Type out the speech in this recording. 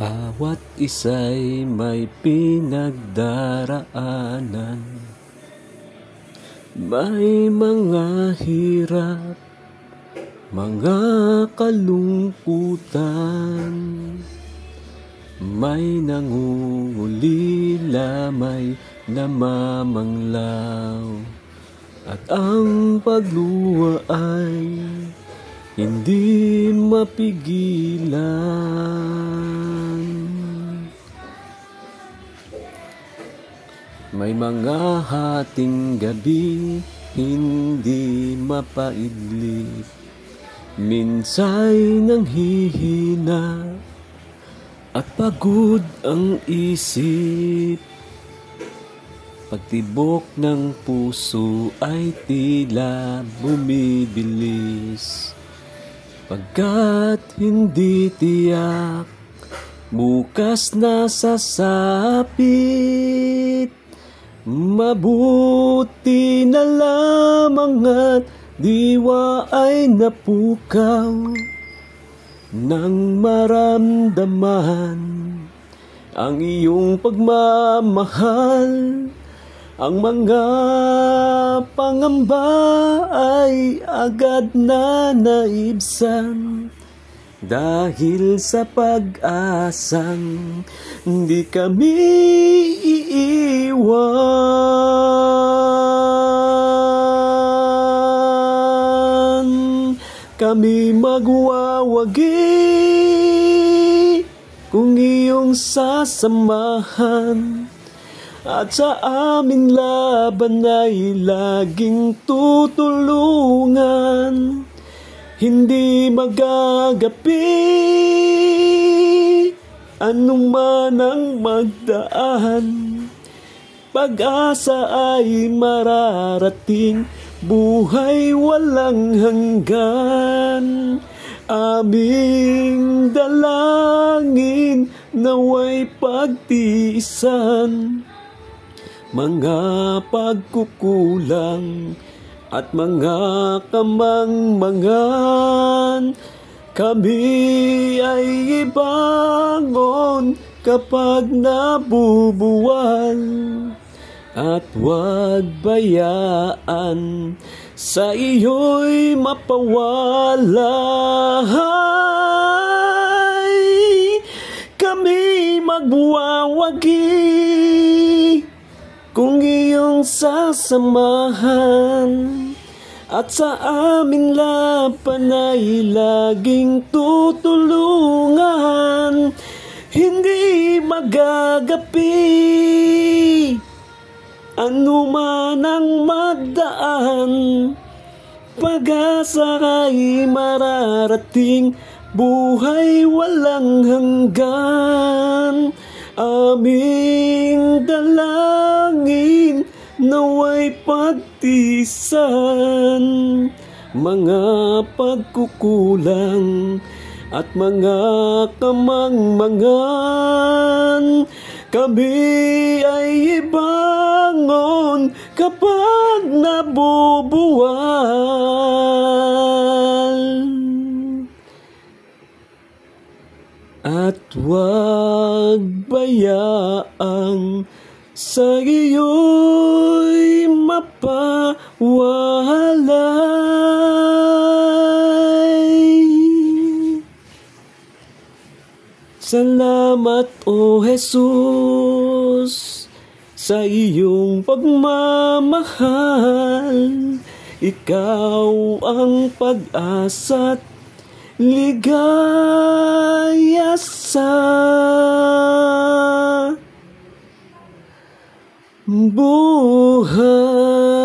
Bawat isa'y may pinagdaraanan, may mga hirap, mga kalungkutan, may nangungulila, may namamanglaw, at ang pagluha ay hindi mapigilan. May mga hating gabi hindi mapaidlip, minsa'y nanghihina at pagod ang isip. Pagtibok ng puso ay tila bumibilis, pagkat hindi tiyak bukas na sasapit. Mabuti na lamang at diwa ay napukaw nang maramdaman ang iyong pagmamahal. Ang mga pangamba ay agad na naibsan dahil sa pag-asang di kami iiwan. Kami magwawagi kung iyong sasamahan, at sa aming laban ay laging tutulungan. Hindi magagapi anuman ang magdaan, pag-asa ay mararating, buhay walang hanggan. Aming dalangin naway pagtiisan mga pagkukulang at mga kamangmangan. Kami ay ibangon kapag nabubuwal, at huwag bayaan sa iyo'y mapawalay. Kami magwawagi kung iyong sasamahan, at sa aming laban ay laging tutulungan. Hindi magagapi anuman ang magdaan, pag-asa ay mararating, buhay walang hanggan. Aming dalangin naway pagtiisan mga pagkukulang at mga kamangmangan. Kami ay ibangon kapag nabubuwal, at huwag bayaang sa iyo'y mapawalay. Salamat, O Jesus, sa iyong pagmamahal. Ikaw ang pag-asa't ligaya sa buhay.